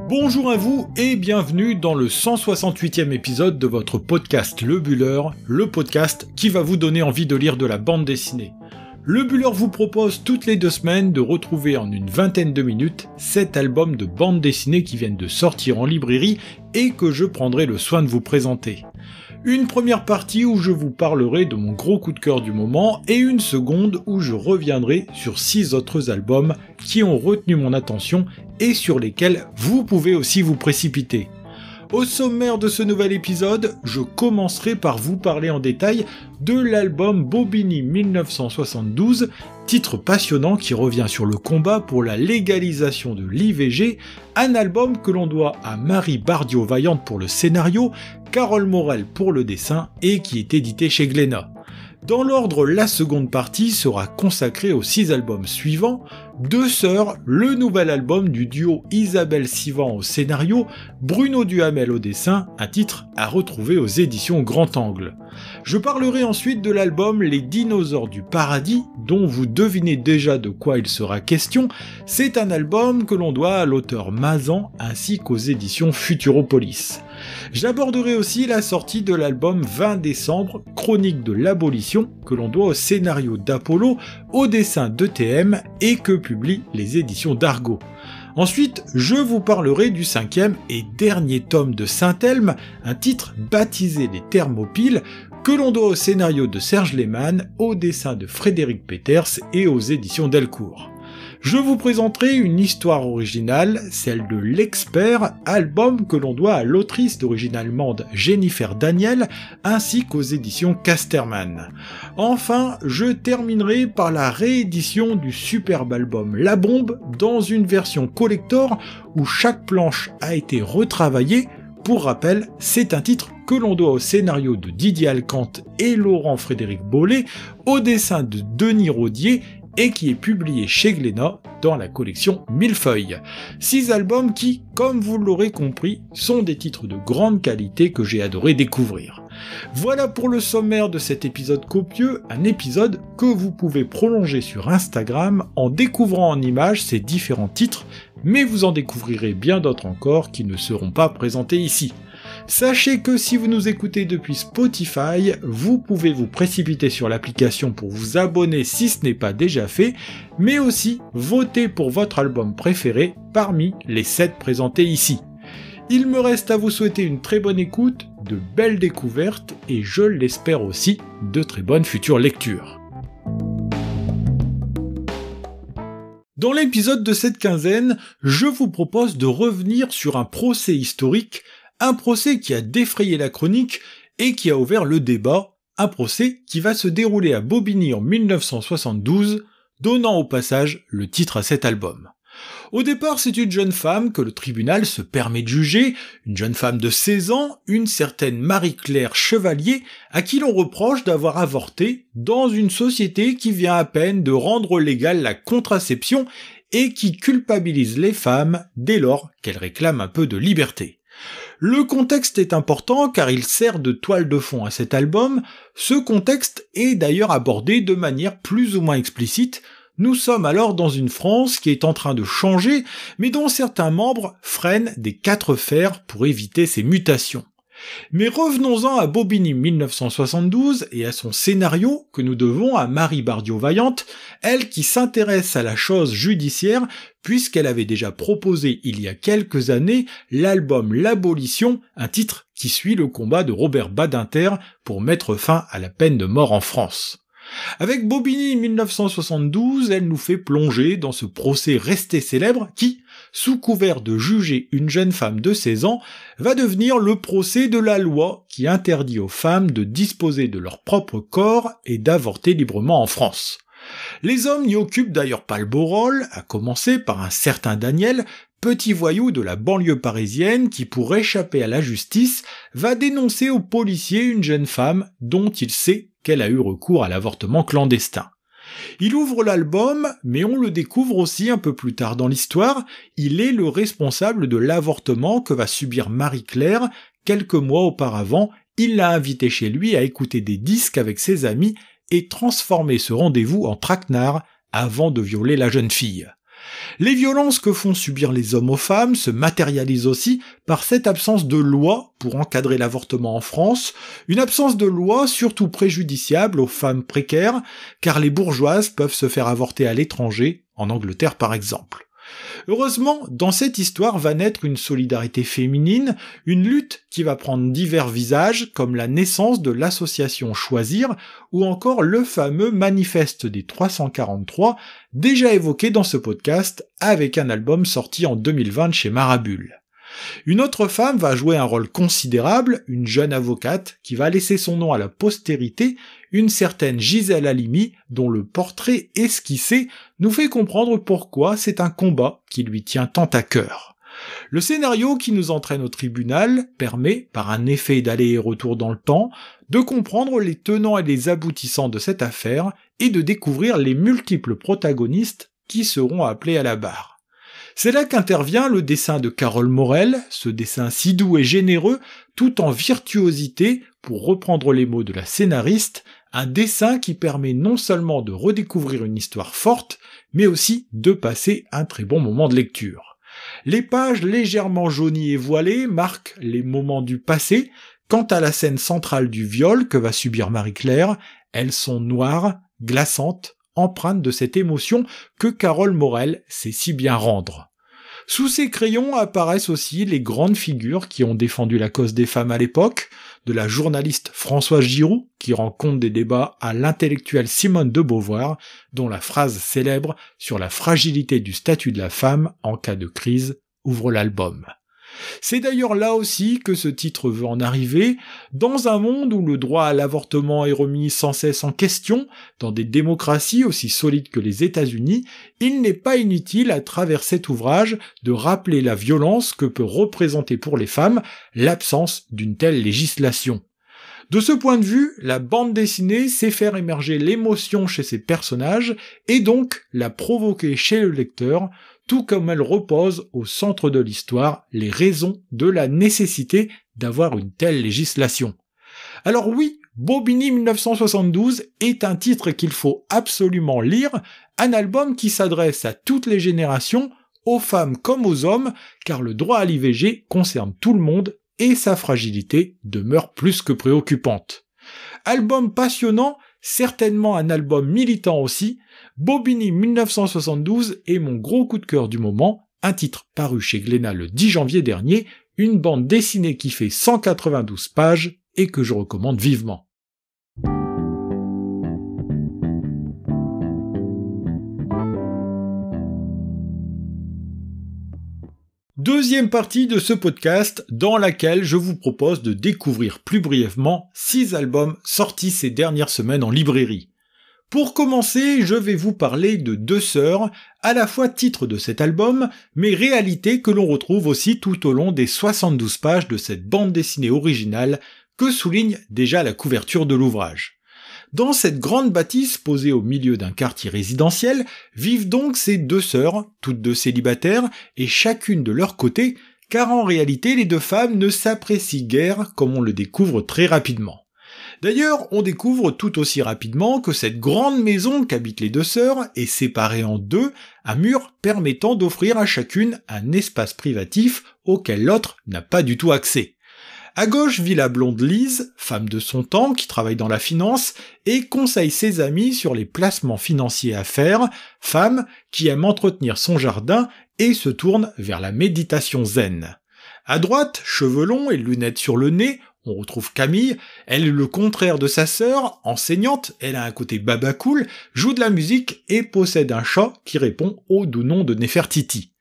Bonjour à vous et bienvenue dans le 168e épisode de votre podcast Le Buller, le podcast qui va vous donner envie de lire de la bande dessinée. Le Buller vous propose toutes les 2 semaines de retrouver en une vingtaine de minutes 7 albums de bande dessinée qui viennent de sortir en librairie et que je prendrai le soin de vous présenter. Une première partie où je vous parlerai de mon gros coup de cœur du moment et une seconde où je reviendrai sur 6 autres albums qui ont retenu mon attention et sur lesquels vous pouvez aussi vous précipiter. Au sommaire de ce nouvel épisode, je commencerai par vous parler en détail de l'album Bobigny 1972, titre passionnant qui revient sur le combat pour la légalisation de l'IVG, un album que l'on doit à Marie Bardiot-Vaillante pour le scénario, Carole Morel pour le dessin et qui est édité chez Glénat. Dans l'ordre, la seconde partie sera consacrée aux 6 albums suivants, Deux Sœurs, le nouvel album du duo Isabelle Sivan au scénario, Bruno Duhamel au dessin, un titre à retrouver aux éditions Grand Angle. Je parlerai ensuite de l'album Les Dinosaures du Paradis, dont vous devinez déjà de quoi il sera question. C'est un album que l'on doit à l'auteur Mazan ainsi qu'aux éditions Futuropolis. J'aborderai aussi la sortie de l'album 20 décembre, Chronique de l'abolition, que l'on doit au scénario d'Apollo, au dessin d'ETM et que publient les éditions d'Argo. Ensuite, je vous parlerai du 5e et dernier tome de Saint-Elme, un titre baptisé Les Thermopyles, que l'on doit au scénario de Serge Lehmann, au dessin de Frédéric Peters et aux éditions Delcourt. Je vous présenterai une histoire originale, celle de L'Expert, album que l'on doit à l'autrice d'origine allemande Jennifer Daniel, ainsi qu'aux éditions Casterman. Enfin, je terminerai par la réédition du superbe album La Bombe, dans une version collector où chaque planche a été retravaillée. Pour rappel, c'est un titre que l'on doit au scénario de Didier Alcante et Laurent-Frédéric Bollet, au dessin de Denis Rodier, et qui est publié chez Glénat dans la collection Millefeuille. 6 albums qui, comme vous l'aurez compris, sont des titres de grande qualité que j'ai adoré découvrir. Voilà pour le sommaire de cet épisode copieux, un épisode que vous pouvez prolonger sur Instagram en découvrant en images ces différents titres, mais vous en découvrirez bien d'autres encore qui ne seront pas présentés ici. Sachez que si vous nous écoutez depuis Spotify, vous pouvez vous précipiter sur l'application pour vous abonner si ce n'est pas déjà fait, mais aussi voter pour votre album préféré parmi les 7 présentés ici. Il me reste à vous souhaiter une très bonne écoute, de belles découvertes et je l'espère aussi, de très bonnes futures lectures. Dans l'épisode de cette quinzaine, je vous propose de revenir sur un procès historique, un procès qui a défrayé la chronique et qui a ouvert le débat, un procès qui va se dérouler à Bobigny en 1972, donnant au passage le titre à cet album. Au départ, c'est une jeune femme que le tribunal se permet de juger, une jeune femme de 16 ans, une certaine Marie-Claire Chevalier, à qui l'on reproche d'avoir avorté dans une société qui vient à peine de rendre légale la contraception et qui culpabilise les femmes dès lors qu'elles réclament un peu de liberté. Le contexte est important car il sert de toile de fond à cet album. Ce contexte est d'ailleurs abordé de manière plus ou moins explicite. Nous sommes alors dans une France qui est en train de changer, mais dont certains membres freinent des 4 fers pour éviter ces mutations. Mais revenons-en à Bobigny 1972 et à son scénario que nous devons à Marie Bardiot-Vaillante, elle qui s'intéresse à la chose judiciaire puisqu'elle avait déjà proposé il y a quelques années l'album L'Abolition, un titre qui suit le combat de Robert Badinter pour mettre fin à la peine de mort en France. Avec Bobigny 1972, elle nous fait plonger dans ce procès resté célèbre qui, sous couvert de juger une jeune femme de 16 ans, va devenir le procès de la loi qui interdit aux femmes de disposer de leur propre corps et d'avorter librement en France. Les hommes n'y occupent d'ailleurs pas le beau rôle, à commencer par un certain Daniel, petit voyou de la banlieue parisienne qui, pour échapper à la justice, va dénoncer aux policiers une jeune femme dont il sait qu'elle a eu recours à l'avortement clandestin. Il ouvre l'album, mais on le découvre aussi un peu plus tard dans l'histoire, il est le responsable de l'avortement que va subir Marie-Claire. Quelques mois auparavant, il l'a invitée chez lui à écouter des disques avec ses amis et transformer ce rendez-vous en traquenard avant de violer la jeune fille. Les violences que font subir les hommes aux femmes se matérialisent aussi par cette absence de loi pour encadrer l'avortement en France, une absence de loi surtout préjudiciable aux femmes précaires, car les bourgeoises peuvent se faire avorter à l'étranger, en Angleterre par exemple. Heureusement, dans cette histoire va naître une solidarité féminine, une lutte qui va prendre divers visages, comme la naissance de l'association Choisir, ou encore le fameux manifeste des 343, déjà évoqué dans ce podcast, avec un album sorti en 2020 chez Marabule. Une autre femme va jouer un rôle considérable, une jeune avocate, qui va laisser son nom à la postérité, une certaine Gisèle Halimi, dont le portrait esquissé nous fait comprendre pourquoi c'est un combat qui lui tient tant à cœur. Le scénario qui nous entraîne au tribunal permet, par un effet d'aller et retour dans le temps, de comprendre les tenants et les aboutissants de cette affaire et de découvrir les multiples protagonistes qui seront appelés à la barre. C'est là qu'intervient le dessin de Carole Morel, ce dessin si doux et généreux, tout en virtuosité, pour reprendre les mots de la scénariste, un dessin qui permet non seulement de redécouvrir une histoire forte, mais aussi de passer un très bon moment de lecture. Les pages légèrement jaunies et voilées marquent les moments du passé. Quant à la scène centrale du viol que va subir Marie-Claire, elles sont noires, glaçantes, empreintes de cette émotion que Carole Morel sait si bien rendre. Sous ces crayons apparaissent aussi les grandes figures qui ont défendu la cause des femmes à l'époque, de la journaliste Françoise Giroud, qui rend compte des débats, à l'intellectuelle Simone de Beauvoir, dont la phrase célèbre sur la fragilité du statut de la femme en cas de crise ouvre l'album. C'est d'ailleurs là aussi que ce titre veut en arriver, dans un monde où le droit à l'avortement est remis sans cesse en question, dans des démocraties aussi solides que les États-Unis, il n'est pas inutile à travers cet ouvrage de rappeler la violence que peut représenter pour les femmes l'absence d'une telle législation. De ce point de vue, la bande dessinée sait faire émerger l'émotion chez ses personnages et donc la provoquer chez le lecteur, tout comme elle repose au centre de l'histoire les raisons de la nécessité d'avoir une telle législation. Alors oui, Bobigny 1972 est un titre qu'il faut absolument lire, un album qui s'adresse à toutes les générations, aux femmes comme aux hommes, car le droit à l'IVG concerne tout le monde et sa fragilité demeure plus que préoccupante. Album passionnant, certainement un album militant aussi, Bobigny 1972 est mon gros coup de cœur du moment, un titre paru chez Glénat le 10 janvier dernier, une bande dessinée qui fait 192 pages et que je recommande vivement. Deuxième partie de ce podcast dans laquelle je vous propose de découvrir plus brièvement 6 albums sortis ces dernières semaines en librairie. Pour commencer, je vais vous parler de Deux sœurs, à la fois titre de cet album, mais réalité que l'on retrouve aussi tout au long des 72 pages de cette bande dessinée originale que souligne déjà la couverture de l'ouvrage. Dans cette grande bâtisse posée au milieu d'un quartier résidentiel, vivent donc ces deux sœurs, toutes deux célibataires, et chacune de leur côté, car en réalité les deux femmes ne s'apprécient guère comme on le découvre très rapidement. D'ailleurs, on découvre tout aussi rapidement que cette grande maison qu'habitent les deux sœurs est séparée en deux, un mur permettant d'offrir à chacune un espace privatif auquel l'autre n'a pas du tout accès. À gauche vit la blonde Lise, femme de son temps qui travaille dans la finance et conseille ses amis sur les placements financiers à faire, femme qui aime entretenir son jardin et se tourne vers la méditation zen. À droite, cheveux longs et lunettes sur le nez, on retrouve Camille, elle est le contraire de sa sœur, enseignante, elle a un côté baba cool, joue de la musique et possède un chat qui répond au doux nom de Nefertiti.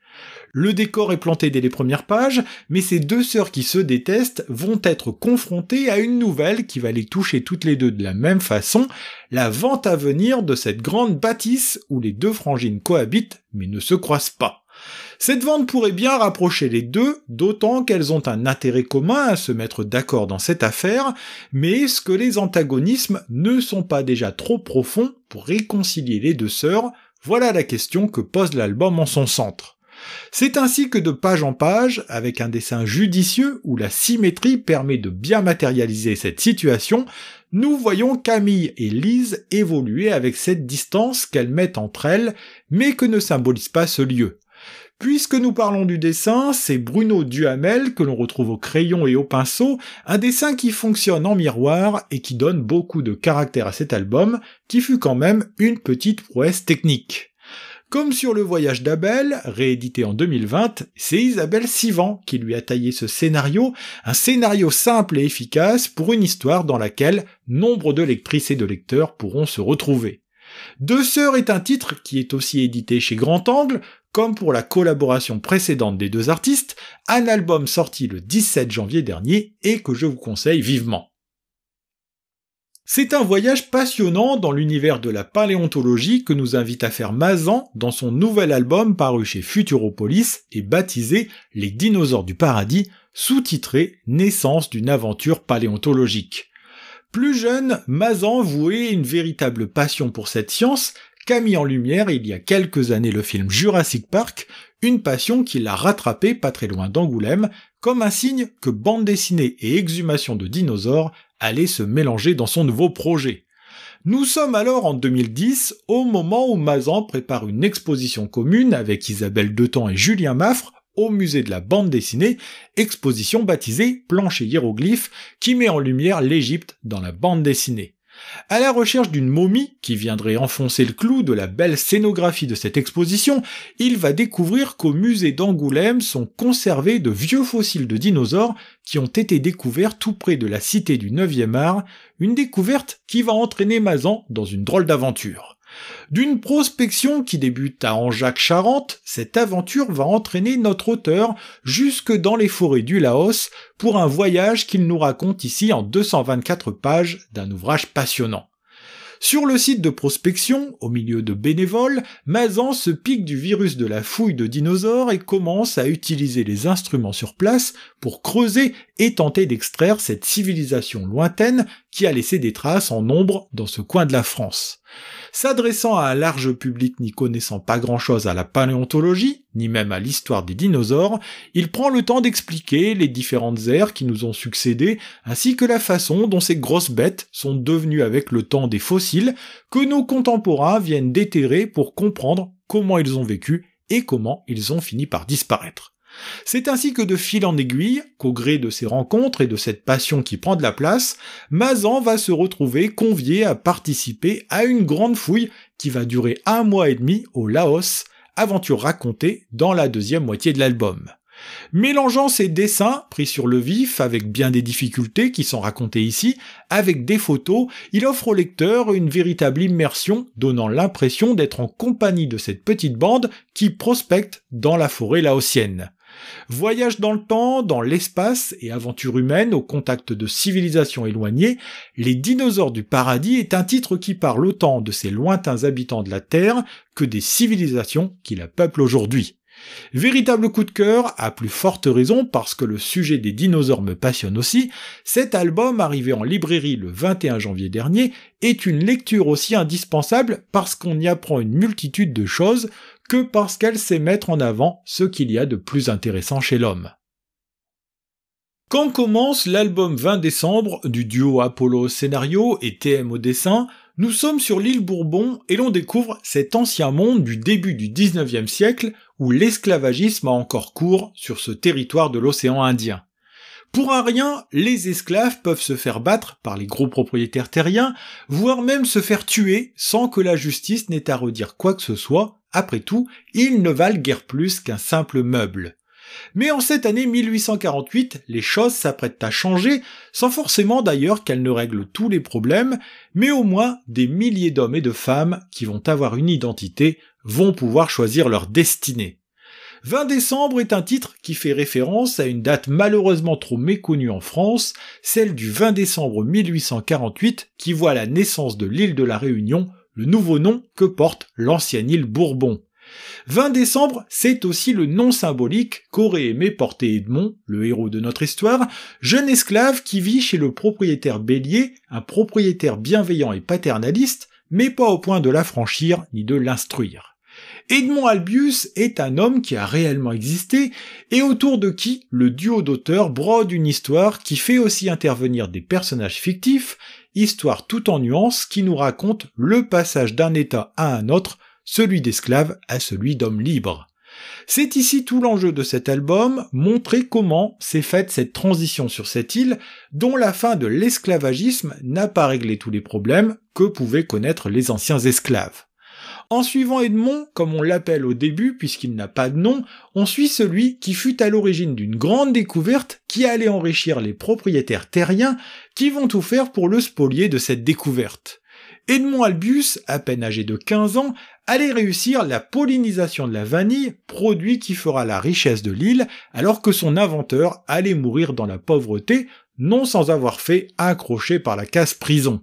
Le décor est planté dès les premières pages, mais ces deux sœurs qui se détestent vont être confrontées à une nouvelle qui va les toucher toutes les deux de la même façon, la vente à venir de cette grande bâtisse où les deux frangines cohabitent mais ne se croisent pas. Cette vente pourrait bien rapprocher les deux, d'autant qu'elles ont un intérêt commun à se mettre d'accord dans cette affaire, mais est-ce que les antagonismes ne sont pas déjà trop profonds pour réconcilier les deux sœurs ? Voilà la question que pose l'album en son centre. C'est ainsi que de page en page, avec un dessin judicieux où la symétrie permet de bien matérialiser cette situation, nous voyons Camille et Lise évoluer avec cette distance qu'elles mettent entre elles, mais que ne symbolise pas ce lieu. Puisque nous parlons du dessin, c'est Bruno Duhamel que l'on retrouve au crayon et au pinceau, un dessin qui fonctionne en miroir et qui donne beaucoup de caractère à cet album, qui fut quand même une petite prouesse technique. Comme sur Le Voyage d'Abel, réédité en 2020, c'est Isabelle Sivan qui lui a taillé ce scénario, un scénario simple et efficace pour une histoire dans laquelle nombre de lectrices et de lecteurs pourront se retrouver. Deux sœurs est un titre qui est aussi édité chez Grand Angle, comme pour la collaboration précédente des deux artistes, un album sorti le 17 janvier dernier et que je vous conseille vivement. C'est un voyage passionnant dans l'univers de la paléontologie que nous invite à faire Mazan dans son nouvel album paru chez Futuropolis et baptisé Les dinosaures du paradis, sous-titré Naissance d'une aventure paléontologique. Plus jeune, Mazan vouait une véritable passion pour cette science, qu'a mis en lumière il y a quelques années le film Jurassic Park, une passion qui l'a rattrapé pas très loin d'Angoulême, comme un signe que bande dessinée et exhumation de dinosaures allaient se mélanger dans son nouveau projet. Nous sommes alors en 2010, au moment où Mazan prépare une exposition commune avec Isabelle Detemps et Julien Maffre au musée de la bande dessinée, exposition baptisée Planches et hiéroglyphes, qui met en lumière l'Égypte dans la bande dessinée. À la recherche d'une momie qui viendrait enfoncer le clou de la belle scénographie de cette exposition, il va découvrir qu'au musée d'Angoulême sont conservés de vieux fossiles de dinosaures qui ont été découverts tout près de la cité du 9e art, une découverte qui va entraîner Mazan dans une drôle d'aventure. D'une prospection qui débute à Angeac-Charente, cette aventure va entraîner notre auteur jusque dans les forêts du Laos pour un voyage qu'il nous raconte ici en 224 pages d'un ouvrage passionnant. Sur le site de prospection, au milieu de bénévoles, Mazan se pique du virus de la fouille de dinosaures et commence à utiliser les instruments sur place pour creuser et tenter d'extraire cette civilisation lointaine qui a laissé des traces en nombre dans ce coin de la France. S'adressant à un large public n'y connaissant pas grand-chose à la paléontologie, ni même à l'histoire des dinosaures, il prend le temps d'expliquer les différentes ères qui nous ont succédé, ainsi que la façon dont ces grosses bêtes sont devenues avec le temps des fossiles que nos contemporains viennent déterrer pour comprendre comment ils ont vécu et comment ils ont fini par disparaître. C'est ainsi que de fil en aiguille, qu'au gré de ces rencontres et de cette passion qui prend de la place, Mazan va se retrouver convié à participer à une grande fouille qui va durer 1 mois et demi au Laos, aventure racontée dans la deuxième moitié de l'album. Mélangeant ses dessins, pris sur le vif, avec bien des difficultés qui sont racontées ici, avec des photos, il offre au lecteur une véritable immersion, donnant l'impression d'être en compagnie de cette petite bande qui prospecte dans la forêt laotienne. Voyage dans le temps, dans l'espace et aventure humaine au contact de civilisations éloignées, Les dinosaures du paradis est un titre qui parle autant de ces lointains habitants de la Terre que des civilisations qui la peuplent aujourd'hui. Véritable coup de cœur, à plus forte raison parce que le sujet des dinosaures me passionne aussi, cet album arrivé en librairie le 21 janvier dernier est une lecture aussi indispensable parce qu'on y apprend une multitude de choses que parce qu'elle sait mettre en avant ce qu'il y a de plus intéressant chez l'homme. Quand commence l'album 20 décembre du duo Apollo au scénario et TM au dessin, nous sommes sur l'île Bourbon et l'on découvre cet ancien monde du début du 19e siècle où l'esclavagisme a encore cours sur ce territoire de l'océan Indien. Pour un rien, les esclaves peuvent se faire battre par les gros propriétaires terriens, voire même se faire tuer sans que la justice n'ait à redire quoi que ce soit. Après tout, ils ne valent guère plus qu'un simple meuble. Mais en cette année 1848, les choses s'apprêtent à changer, sans forcément d'ailleurs qu'elles ne règlent tous les problèmes, mais au moins des milliers d'hommes et de femmes qui vont avoir une identité vont pouvoir choisir leur destinée. 20 décembre est un titre qui fait référence à une date malheureusement trop méconnue en France, celle du 20 décembre 1848 qui voit la naissance de l'île de la Réunion, le nouveau nom que porte l'ancienne île Bourbon. 20 décembre, c'est aussi le nom symbolique qu'aurait aimé porter Edmond, le héros de notre histoire, jeune esclave qui vit chez le propriétaire Bélier, un propriétaire bienveillant et paternaliste, mais pas au point de l'affranchir ni de l'instruire. Edmond Albius est un homme qui a réellement existé et autour de qui le duo d'auteurs brode une histoire qui fait aussi intervenir des personnages fictifs, histoire tout en nuances qui nous raconte le passage d'un état à un autre, celui d'esclave à celui d'homme libre. C'est ici tout l'enjeu de cet album, montrer comment s'est faite cette transition sur cette île, dont la fin de l'esclavagisme n'a pas réglé tous les problèmes que pouvaient connaître les anciens esclaves. En suivant Edmond, comme on l'appelle au début puisqu'il n'a pas de nom, on suit celui qui fut à l'origine d'une grande découverte qui allait enrichir les propriétaires terriens qui vont tout faire pour le spolier de cette découverte. Edmond Albius, à peine âgé de 15 ans, allait réussir la pollinisation de la vanille, produit qui fera la richesse de l'île, alors que son inventeur allait mourir dans la pauvreté, non sans avoir fait un crochet par la case prison.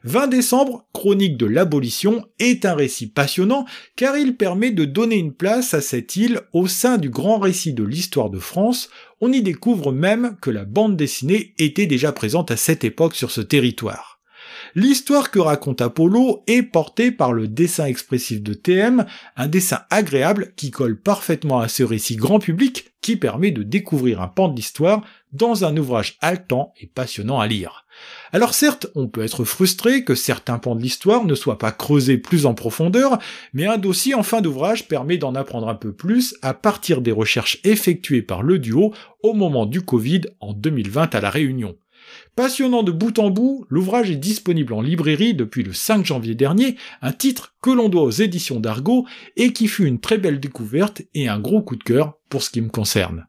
20 décembre, chronique de l'abolition, est un récit passionnant car il permet de donner une place à cette île au sein du grand récit de l'histoire de France. On y découvre même que la bande dessinée était déjà présente à cette époque sur ce territoire. L'histoire que raconte Apollo est portée par le dessin expressif de TM, un dessin agréable qui colle parfaitement à ce récit grand public qui permet de découvrir un pan de l'histoire dans un ouvrage haletant et passionnant à lire. Alors certes, on peut être frustré que certains pans de l'histoire ne soient pas creusés plus en profondeur, mais un dossier en fin d'ouvrage permet d'en apprendre un peu plus à partir des recherches effectuées par le duo au moment du Covid en 2020 à La Réunion. Passionnant de bout en bout, l'ouvrage est disponible en librairie depuis le 5 janvier dernier, un titre que l'on doit aux éditions d'Argo et qui fut une très belle découverte et un gros coup de cœur pour ce qui me concerne.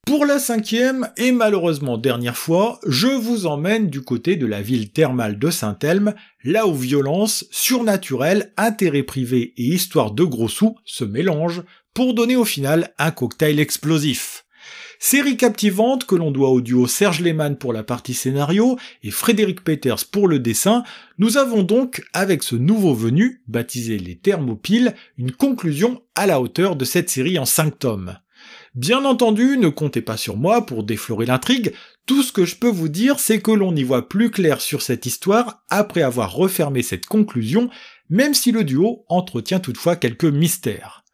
Pour la 5e et malheureusement dernière fois, je vous emmène du côté de la ville thermale de Saint-Elme, là où violence, surnaturel, intérêt privé et histoire de gros sous se mélangent pour donner au final un cocktail explosif. Série captivante que l'on doit au duo Serge Lehmann pour la partie scénario et Frédéric Peters pour le dessin, nous avons donc, avec ce nouveau venu, baptisé les Thermopyles, une conclusion à la hauteur de cette série en 5 tomes. Bien entendu, ne comptez pas sur moi pour déflorer l'intrigue, tout ce que je peux vous dire c'est que l'on y voit plus clair sur cette histoire après avoir refermé cette conclusion, même si le duo entretient toutefois quelques mystères.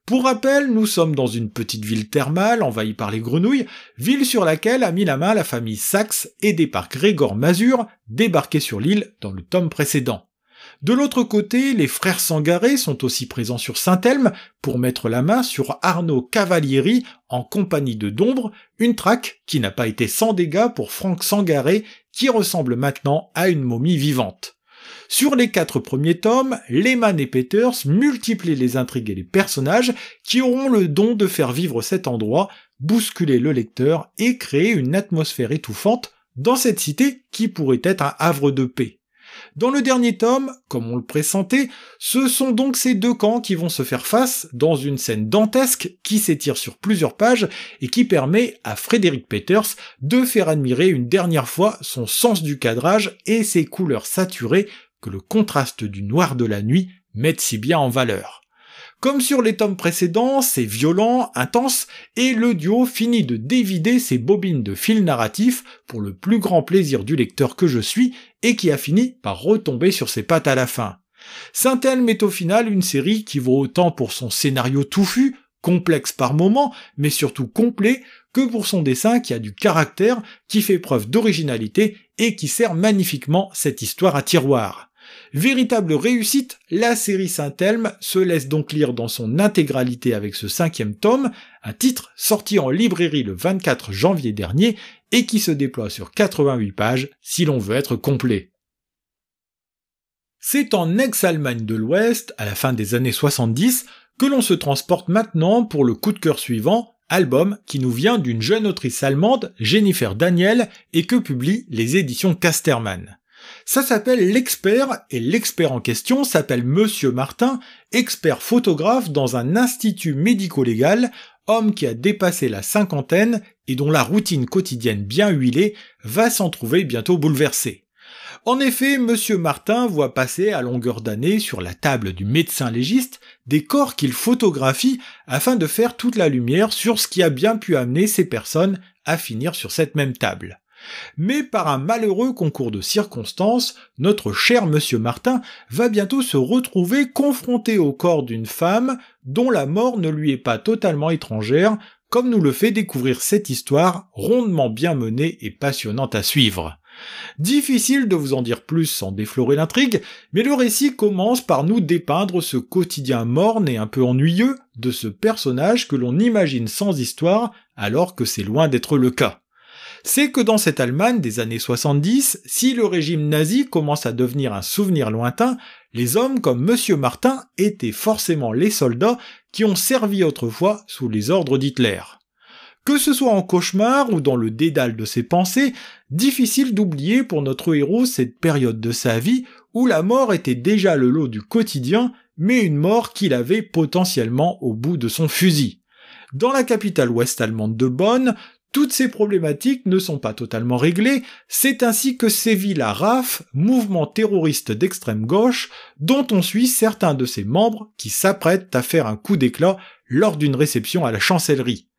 Pour rappel, nous sommes dans une petite ville thermale envahie par les grenouilles, ville sur laquelle a mis la main la famille Saxe aidée par Grégor Mazur, débarqué sur l'île dans le tome précédent. De l'autre côté, les frères Sangaré sont aussi présents sur Saint-Elme pour mettre la main sur Arnaud Cavalieri en compagnie de Dombre, une traque qui n'a pas été sans dégâts pour Franck Sangaré qui ressemble maintenant à une momie vivante. Sur les 4 premiers tomes, Lehmann et Peters multiplient les intrigues et les personnages qui auront le don de faire vivre cet endroit, bousculer le lecteur et créer une atmosphère étouffante dans cette cité qui pourrait être un havre de paix. Dans le dernier tome, comme on le pressentait, ce sont donc ces deux camps qui vont se faire face dans une scène dantesque qui s'étire sur plusieurs pages et qui permet à Frédéric Peters de faire admirer une dernière fois son sens du cadrage et ses couleurs saturées que le contraste du noir de la nuit met si bien en valeur. Comme sur les tomes précédents, c'est violent, intense, et le duo finit de dévider ses bobines de fil narratif pour le plus grand plaisir du lecteur que je suis, et qui a fini par retomber sur ses pattes à la fin. Saint-Elme est au final une série qui vaut autant pour son scénario touffu, complexe par moments, mais surtout complet, que pour son dessin qui a du caractère, qui fait preuve d'originalité, et qui sert magnifiquement cette histoire à tiroir. Véritable réussite, la série Saint-Elme se laisse donc lire dans son intégralité avec ce 5e tome, un titre sorti en librairie le 24 janvier dernier et qui se déploie sur 88 pages si l'on veut être complet. C'est en ex-Allemagne de l'Ouest, à la fin des années 70, que l'on se transporte maintenant pour le coup de cœur suivant, album qui nous vient d'une jeune autrice allemande, Jennifer Daniel, et que publient les éditions Casterman. Ça s'appelle L'Expert, et l'expert en question s'appelle Monsieur Martin, expert photographe dans un institut médico-légal, homme qui a dépassé la cinquantaine et dont la routine quotidienne bien huilée va s'en trouver bientôt bouleversée. En effet, Monsieur Martin voit passer à longueur d'année sur la table du médecin légiste des corps qu'il photographie afin de faire toute la lumière sur ce qui a bien pu amener ces personnes à finir sur cette même table. Mais par un malheureux concours de circonstances, notre cher monsieur Martin va bientôt se retrouver confronté au corps d'une femme dont la mort ne lui est pas totalement étrangère, comme nous le fait découvrir cette histoire rondement bien menée et passionnante à suivre. Difficile de vous en dire plus sans déflorer l'intrigue, mais le récit commence par nous dépeindre ce quotidien morne et un peu ennuyeux de ce personnage que l'on imagine sans histoire alors que c'est loin d'être le cas. C'est que dans cette Allemagne des années 70, si le régime nazi commence à devenir un souvenir lointain, les hommes comme Monsieur Martin étaient forcément les soldats qui ont servi autrefois sous les ordres d'Hitler. Que ce soit en cauchemar ou dans le dédale de ses pensées, difficile d'oublier pour notre héros cette période de sa vie où la mort était déjà le lot du quotidien, mais une mort qu'il avait potentiellement au bout de son fusil. Dans la capitale ouest-allemande de Bonn, toutes ces problématiques ne sont pas totalement réglées, c'est ainsi que sévit la RAF, mouvement terroriste d'extrême gauche, dont on suit certains de ses membres qui s'apprêtent à faire un coup d'éclat lors d'une réception à la chancellerie.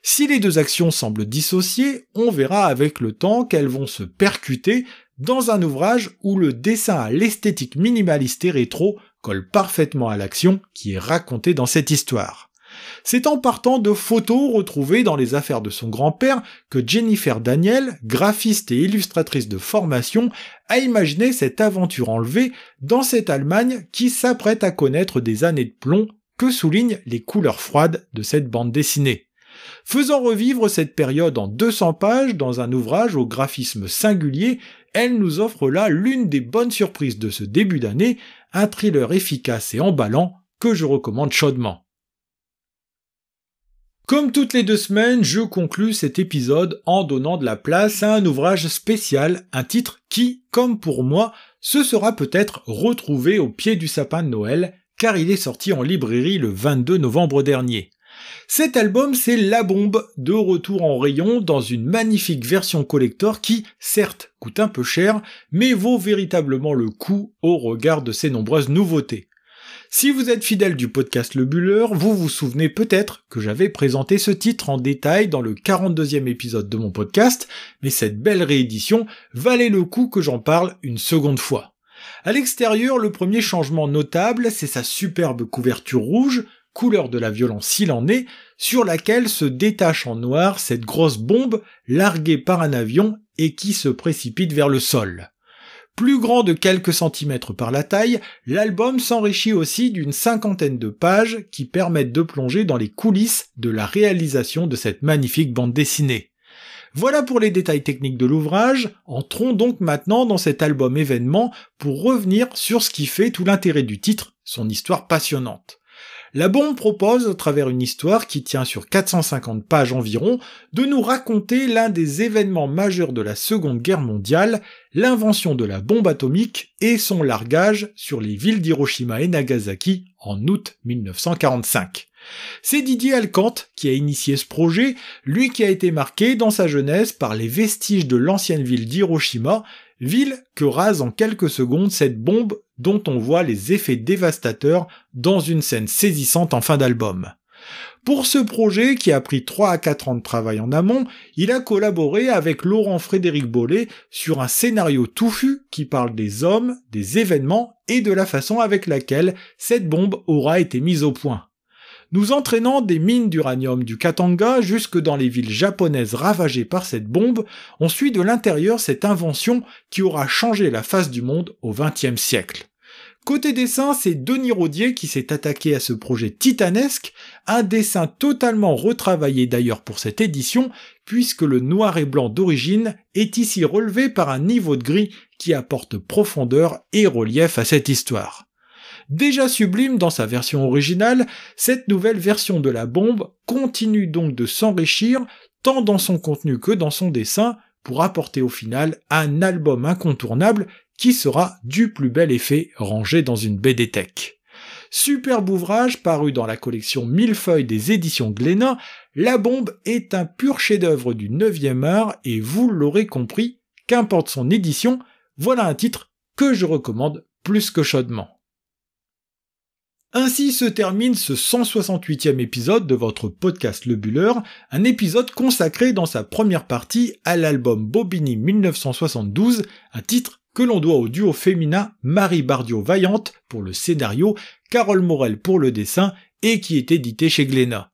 Si les deux actions semblent dissociées, on verra avec le temps qu'elles vont se percuter dans un ouvrage où le dessin à l'esthétique minimaliste et rétro colle parfaitement à l'action qui est racontée dans cette histoire. C'est en partant de photos retrouvées dans les affaires de son grand-père que Jennifer Daniel, graphiste et illustratrice de formation, a imaginé cette aventure enlevée dans cette Allemagne qui s'apprête à connaître des années de plomb que soulignent les couleurs froides de cette bande dessinée. Faisant revivre cette période en 200 pages dans un ouvrage au graphisme singulier, elle nous offre là l'une des bonnes surprises de ce début d'année, un thriller efficace et emballant que je recommande chaudement. Comme toutes les 2 semaines, je conclus cet épisode en donnant de la place à un ouvrage spécial, un titre qui, comme pour moi, se sera peut-être retrouvé au pied du sapin de Noël, car il est sorti en librairie le 22 novembre dernier. Cet album, c'est La Bombe, de retour en rayon dans une magnifique version collector qui, certes, coûte un peu cher, mais vaut véritablement le coup au regard de ses nombreuses nouveautés. Si vous êtes fidèle du podcast Le Buller, vous vous souvenez peut-être que j'avais présenté ce titre en détail dans le 42e épisode de mon podcast, mais cette belle réédition valait le coup que j'en parle une seconde fois. À l'extérieur, le premier changement notable, c'est sa superbe couverture rouge, couleur de la violence s'il en est, sur laquelle se détache en noir cette grosse bombe larguée par un avion et qui se précipite vers le sol. Plus grand de quelques centimètres par la taille, l'album s'enrichit aussi d'une 50aine de pages qui permettent de plonger dans les coulisses de la réalisation de cette magnifique bande dessinée. Voilà pour les détails techniques de l'ouvrage, entrons donc maintenant dans cet album événement pour revenir sur ce qui fait tout l'intérêt du titre, son histoire passionnante. La Bombe propose, à travers une histoire qui tient sur 450 pages environ, de nous raconter l'un des événements majeurs de la Seconde Guerre mondiale, l'invention de la bombe atomique et son largage sur les villes d'Hiroshima et Nagasaki en août 1945. C'est Didier Alcante qui a initié ce projet, lui qui a été marqué dans sa jeunesse par les vestiges de l'ancienne ville d'Hiroshima, ville que rase en quelques secondes cette bombe dont on voit les effets dévastateurs dans une scène saisissante en fin d'album. Pour ce projet, qui a pris 3 à 4 ans de travail en amont, il a collaboré avec Laurent-Frédéric Bollet sur un scénario touffu qui parle des hommes, des événements et de la façon avec laquelle cette bombe aura été mise au point. Nous entraînant des mines d'uranium du Katanga jusque dans les villes japonaises ravagées par cette bombe, on suit de l'intérieur cette invention qui aura changé la face du monde au XXe siècle. Côté dessin, c'est Denis Rodier qui s'est attaqué à ce projet titanesque, un dessin totalement retravaillé d'ailleurs pour cette édition, puisque le noir et blanc d'origine est ici relevé par un niveau de gris qui apporte profondeur et relief à cette histoire. Déjà sublime dans sa version originale, cette nouvelle version de la bombe continue donc de s'enrichir tant dans son contenu que dans son dessin pour apporter au final un album incontournable qui sera du plus bel effet rangé dans une BD Tech. Superbe ouvrage paru dans la collection Millefeuille des éditions Glénat, La Bombe est un pur chef-d'œuvre du 9e art et vous l'aurez compris, qu'importe son édition, voilà un titre que je recommande plus que chaudement. Ainsi se termine ce 168e épisode de votre podcast Le Buller, un épisode consacré dans sa première partie à l'album Bobigny 1972, un titre que l'on doit au duo féminin Marie Bardiot-Vaillante pour le scénario, Carole Morel pour le dessin et qui est édité chez Glénat.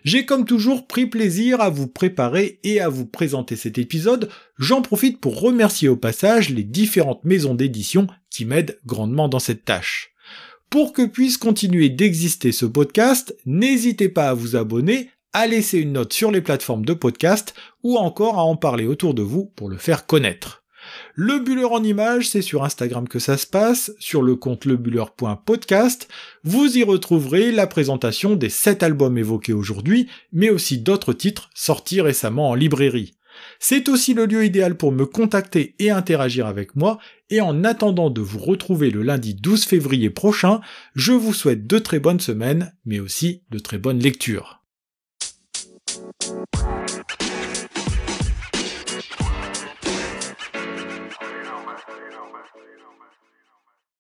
J'ai comme toujours pris plaisir à vous préparer et à vous présenter cet épisode, j'en profite pour remercier au passage les différentes maisons d'édition qui m'aident grandement dans cette tâche. Pour que puisse continuer d'exister ce podcast, n'hésitez pas à vous abonner, à laisser une note sur les plateformes de podcast ou encore à en parler autour de vous pour le faire connaître. Le Buller en images, c'est sur Instagram que ça se passe, sur le compte lebuller.podcast. Vous y retrouverez la présentation des 7 albums évoqués aujourd'hui, mais aussi d'autres titres sortis récemment en librairie. C'est aussi le lieu idéal pour me contacter et interagir avec moi, et en attendant de vous retrouver le lundi 12 février prochain, je vous souhaite de très bonnes semaines, mais aussi de très bonnes lectures.